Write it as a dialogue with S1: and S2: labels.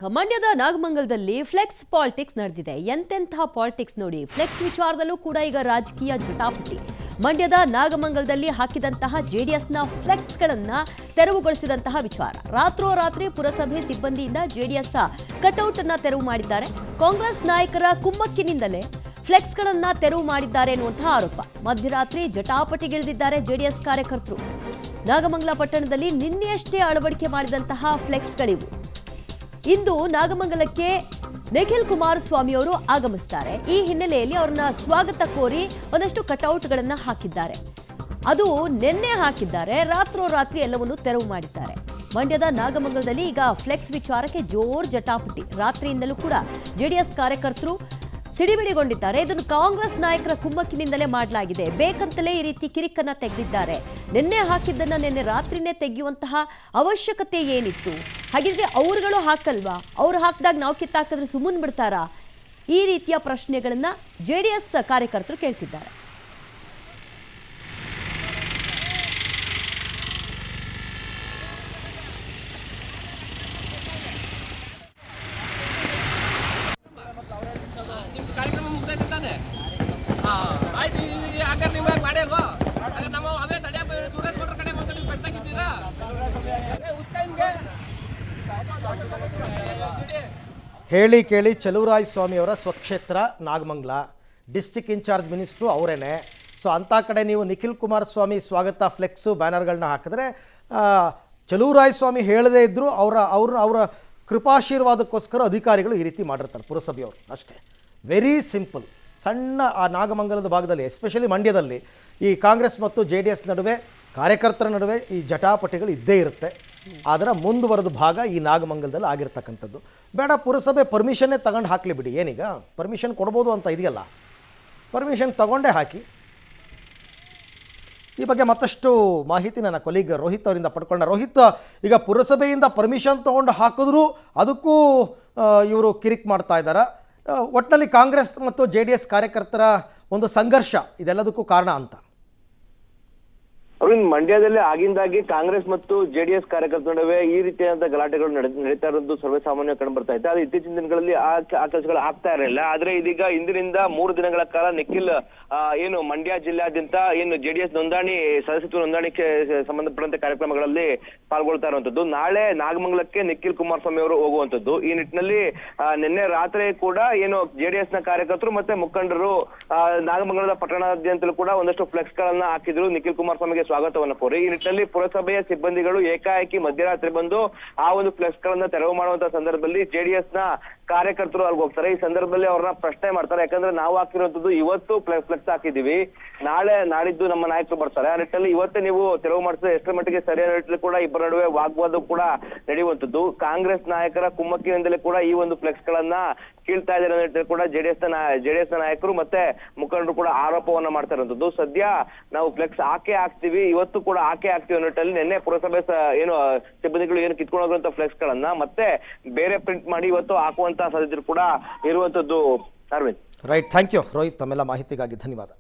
S1: ಮಂಡ್ಯದ ನಾಗಮಂಗಲದಲ್ಲಿ flex politics ನಡೆದಿದೆ. ಎಂತೆಂತಹ politics ನೋಡಿ. ಫ್ಲೆಕ್ಸ್ ವಿಚಾರದಲ್ಲೂ ಕೂಡ ಈಗ ರಾಜಕೀಯ ಜಟಾಪಟಿ. ಮಂಡ್ಯದ ನಾಗಮಂಗಲದಲ್ಲಿ ಹಾಕಿದಂತಹ ಜೆಡಿಎಸ್ನ ಫ್ಲೆಕ್ಸ್ಗಳನ್ನ ತೆರವುಗೊಳಿಸಿದಂತಹ ವಿಚಾರ. ರಾತ್ರೋರಾತ್ರಿ ಪುರಸಭೆ ಸಿಬ್ಬಂದಿಯಿಂದ ಜೆಡಿಎಸ್ ಕಟೌಟ್ ಅನ್ನ ತೆರವು ಮಾಡಿದ್ದಾರೆ. ಕಾಂಗ್ರೆಸ್ ನಾಯಕರ ಕುಮ್ಮಕ್ಕಿನಿಂದಲೇ ಫ್ಲೆಕ್ಸ್ಗಳನ್ನ ತೆರವು ಮಾಡಿದ್ದಾರೆ ಎನ್ನುವಂತಹ ಆರೋಪ. ಮಧ್ಯರಾತ್ರಿ ಜಟಾಪಟಿಗಿಳಿದಿದ್ದಾರೆ ಜೆಡಿಎಸ್ ಕಾರ್ಯಕರ್ತರು. ನಾಗಮಂಗಲ ಪಟ್ಟಣದಲ್ಲಿ ನಿನ್ನೆಯಷ್ಟೇ ಅಳವಡಿಕೆ ಮಾಡಿದಂತಹ ಫ್ಲೆಕ್ಸ್ಗಳಿವು. ಇಂದು ನಾಗಮಂಗಲಕ್ಕೆ ನಿಖಿಲ್ ಕುಮಾರಸ್ವಾಮಿ ಅವರು ಆಗಮಿಸುತ್ತಾರೆ. ಈ ಹಿನ್ನೆಲೆಯಲ್ಲಿ ಅವರನ್ನ ಸ್ವಾಗತ ಕೋರಿ ಒಂದಷ್ಟು ಕಟೌಟ್ಗಳನ್ನ ಹಾಕಿದ್ದಾರೆ. ಅದು ನಿನ್ನೆ ಹಾಕಿದ್ದಾರೆ. ರಾತ್ರೋರಾತ್ರಿ ಎಲ್ಲವನ್ನು ತೆರವು ಮಾಡಿದ್ದಾರೆ. ಮಂಡ್ಯದ ನಾಗಮಂಗಲದಲ್ಲಿ ಈಗ ಫ್ಲೆಕ್ಸ್ ವಿಚಾರಕ್ಕೆ ಜೋರ್ ಜಟಾಪಟಿ. ರಾತ್ರಿಯಿಂದಲೂ ಕೂಡ ಜೆಡಿಎಸ್ ಕಾರ್ಯಕರ್ತರು ಸಿಡಿಮಿಡಿಗೊಂಡಿದ್ದಾರೆ. ಇದನ್ನು ಕಾಂಗ್ರೆಸ್ ನಾಯಕರ ಕುಮ್ಮಕ್ಕಿನಿಂದಲೇ ಮಾಡಲಾಗಿದೆ. ಬೇಕಂತಲೇ ಈ ರೀತಿ ಕಿರಿಕನ್ನ ತೆಗೆದಿದ್ದಾರೆ. ನಿನ್ನೆ ಹಾಕಿದ್ದನ್ನ ನಿನ್ನೆ ರಾತ್ರಿನೇ ತೆಗೆಯುವಂತಹ ಅವಶ್ಯಕತೆ ಏನಿತ್ತು? ಹಾಗಿದ್ರೆ ಅವರುಗಳು ಹಾಕಲ್ವಾ? ಅವ್ರು ಹಾಕಿದಾಗ ನಾವು ಕಿತ್ತಾಕಿದ್ರೆ ಸುಮ್ಮನೆ ಬಿಡ್ತಾರಾ? ಈ ರೀತಿಯ ಪ್ರಶ್ನೆಗಳನ್ನ ಜೆಡಿಎಸ್ ಕಾರ್ಯಕರ್ತರು ಕೇಳ್ತಿದ್ದಾರೆ.
S2: ಹೇಳಿ ಕೇಳಿ ಚಲುವರಾಯಸ್ವಾಮಿ ಅವರ ಸ್ವಕ್ಷೇತ್ರ ನಾಗಮಂಗಲ, ಡಿಸ್ಟಿಕ್ ಇನ್ಚಾರ್ಜ್ ಮಿನಿಸ್ಟ್ರು ಅವರೇನೆ. ಸೊ ಅಂಥ ಕಡೆ ನೀವು ನಿಖಿಲ್ ಕುಮಾರಸ್ವಾಮಿ ಸ್ವಾಗತ ಫ್ಲೆಕ್ಸು ಬ್ಯಾನರ್ಗಳನ್ನ ಹಾಕಿದ್ರೆ ಚಲುವರಾಯಸ್ವಾಮಿ ಹೇಳದೇ ಇದ್ದರೂ ಅವರ ಕೃಪಾಶೀರ್ವಾದಕ್ಕೋಸ್ಕರ ಅಧಿಕಾರಿಗಳು ಈ ರೀತಿ ಮಾಡಿರ್ತಾರೆ ಪುರಸಭೆಯವರು. ಅಷ್ಟೇ, ವೆರಿ ಸಿಂಪಲ್. ಸಣ್ಣ ಆ ನಾಗಮಂಗಲದ ಭಾಗದಲ್ಲಿ, ಎಸ್ಪೆಷಲಿ ಮಂಡ್ಯದಲ್ಲಿ, ಈ ಕಾಂಗ್ರೆಸ್ ಮತ್ತು JDS ನಡುವೆ, ಕಾರ್ಯಕರ್ತರ ನಡುವೆ ಈ ಜಟಾಪಟಿಗಳು ಇದ್ದೇ ಇರುತ್ತೆ. ಅದರ ಮುಂದುವರೆದ ಭಾಗ ಈ ನಾಗಮಂಗಲದಲ್ಲಿ ಆಗಿರ್ತಕ್ಕಂಥದ್ದು. ಬೇಡ, ಪುರಸಭೆ ಪರ್ಮಿಷನ್ನೇ ತಗೊಂಡು ಹಾಕಲಿ ಬಿಡಿ. ಏನೀಗ ಪರ್ಮಿಷನ್ ಕೊಡ್ಬೋದು ಅಂತ ಇದೆಯಲ್ಲ, ಪರ್ಮಿಷನ್ ತಗೊಂಡೇ ಹಾಕಿ. ಈ ಬಗ್ಗೆ ಮತ್ತಷ್ಟು ಮಾಹಿತಿ ನನ್ನ ಕೊಲೀಗ್ ರೋಹಿತ್ ಅವರಿಂದ ಪಡ್ಕೊಂಡ. ರೋಹಿತ್, ಈಗ ಪುರಸಭೆಯಿಂದ ಪರ್ಮಿಷನ್ ತೊಗೊಂಡು ಹಾಕಿದ್ರೂ ಅದಕ್ಕೂ ಇವರು ಕಿರಿಕ್ ಮಾಡ್ತಾ ಇದ್ದಾರೆ. ಒಟ್ಟಿನಲ್ಲಿ ಕಾಂಗ್ರೆಸ್ ಮತ್ತು JDS ಕಾರ್ಯಕರ್ತರ ಒಂದು ಸಂಘರ್ಷ ಇದೆಲ್ಲದಕ್ಕೂ ಕಾರಣ ಅಂತ.
S3: ಅರವಿಂದ್, ಮಂಡ್ಯದಲ್ಲಿ ಆಗಿಂದಾಗಿ ಕಾಂಗ್ರೆಸ್ ಮತ್ತು JDS ಕಾರ್ಯಕರ್ತರ ನಡುವೆ ಈ ರೀತಿಯಾದ ಗಲಾಟೆಗಳು ನಡೀತಾ ಇರೋದು ಸರ್ವೇ ಸಾಮಾನ್ಯ ಕಂಡು ಬರ್ತಾ ಇತ್ತು. ಅದು ಇತ್ತೀಚಿನ ದಿನಗಳಲ್ಲಿ ಆ ಕೆಲಸಗಳು ಆಗ್ತಾ ಇರಲಿಲ್ಲ. ಆದ್ರೆ ಇದೀಗ ಇಂದಿನಿಂದ 3 ದಿನಗಳ ಕಾಲ ನಿಖಿಲ್ ಏನು ಮಂಡ್ಯ ಜಿಲ್ಲೆಯಾದ್ಯಂತ ಏನು JDS ನೋಂದಣಿ ಸದಸ್ಯತ್ವ ನೋಂದಣಿಗೆ ಸಂಬಂಧಪಟ್ಟಂತೆ ಕಾರ್ಯಕ್ರಮಗಳಲ್ಲಿ ಪಾಲ್ಗೊಳ್ತಾ ಇರುವಂತದ್ದು. ನಾಳೆ ನಾಗಮಂಗಲಕ್ಕೆ ನಿಖಿಲ್ ಕುಮಾರಸ್ವಾಮಿ ಅವರು ಹೋಗುವಂತದ್ದು. ಈ ನಿಟ್ಟಿನಲ್ಲಿ ನಿನ್ನೆ ರಾತ್ರಿ ಕೂಡ ಏನು JDS ನ ಕಾರ್ಯಕರ್ತರು ಮತ್ತೆ ಮುಖಂಡರು ನಾಗಮಂಗಲದ ಪಟ್ಟಣಾದ್ಯಂತಲೂ ಕೂಡ ಒಂದಷ್ಟು ಫ್ಲೆಕ್ಸ್ ಗಳನ್ನ ಹಾಕಿದ್ರು ನಿಖಿಲ್ ಕುಮಾರಸ್ವಾಮಿಗೆ ಸ್ವಾಗತವನ್ನು ಕೋರಿ. ಈ ನಿಟ್ಟಿನಲ್ಲಿ ಪುರಸಭೆಯ ಸಿಬ್ಬಂದಿಗಳು ಏಕಾಏಕಿ ಮಧ್ಯರಾತ್ರಿ ಬಂದು ಆ ಒಂದು ಫ್ಲೆಕ್ಸ್ ಗಳನ್ನ ತೆರವು ಮಾಡುವಂತಹ ಸಂದರ್ಭದಲ್ಲಿ JDS ನ ಕಾರ್ಯಕರ್ತರು ಅಲ್ಲಿಗೆ ಹೋಗ್ತಾರೆ. ಈ ಸಂದರ್ಭದಲ್ಲಿ ಅವ್ರನ್ನ ಪ್ರಶ್ನೆ ಮಾಡ್ತಾರೆ. ಯಾಕಂದ್ರೆ ನಾವು ಹಾಕಿರುವಂತದ್ದು ಇವತ್ತು ಫ್ಲೆಕ್ಸ್ ಹಾಕಿದೀವಿ, ನಾಡಿದ್ದು ನಮ್ಮ ನಾಯಕರು ಬರ್ತಾರೆ. ಆ ನಿಟ್ಟಿನಲ್ಲಿ ಇವತ್ತೇ ನೀವು ತೆರವು ಮಾಡಿಸಿದ್ರೆ ಎಷ್ಟರ ಮಟ್ಟಿಗೆ ಸರಿಯಾದ ನಿಟ್ಟಿನಲ್ಲಿ ಕೂಡ ಇಬ್ಬರ ನಡುವೆ ವಾಗ್ವಾದ ಕೂಡ ನಡೆಯುವಂತದ್ದು. ಕಾಂಗ್ರೆಸ್ ನಾಯಕರ ಕುಮ್ಮಕ್ಕಿನಿಂದಲೇ ಕೂಡ ಈ ಒಂದು ಫ್ಲೆಕ್ಸ್ ಗಳನ್ನ ಕೀಳ್ತಾ ಇದ್ದಾರೆ ಅನ್ನೋ ಕೂಡ JDS ನ ನಾಯಕರು ಮತ್ತೆ ಮುಖಂಡರು ಕೂಡ ಆರೋಪವನ್ನ ಮಾಡ್ತಾ ಇರುವಂತದ್ದು. ಸದ್ಯ ನಾವು ಫ್ಲೆಕ್ಸ್ ಹಾಕ್ತೀವಿ, ಇವತ್ತು ಕೂಡ ಹಾಕ್ತೀವಿ ಅನ್ನೋ ನಿಟ್ಟಿನಲ್ಲಿ ನಿನ್ನೆ ಪುರಸಭೆ ಏನು ಸಿಬ್ಬಂದಿಗಳು ಏನು ಕಿತ್ಕೊಂಡು ಹೋಗುವಂತ ಫ್ಲೆಕ್ಸ್ ಗಳನ್ನ ಮತ್ತೆ ಬೇರೆ ಪ್ರಿಂಟ್ ಮಾಡಿ ಇವತ್ತು ಹಾಕುವಂತ ಸಾಧ್ಯತೆ ಕೂಡ ಇರುವಂತದ್ದು. Arvind,
S2: right, thank you Rohit, ತಮ್ಮೆಲ್ಲ ಮಾಹಿತಿಗಾಗಿ ಧನ್ಯವಾದ.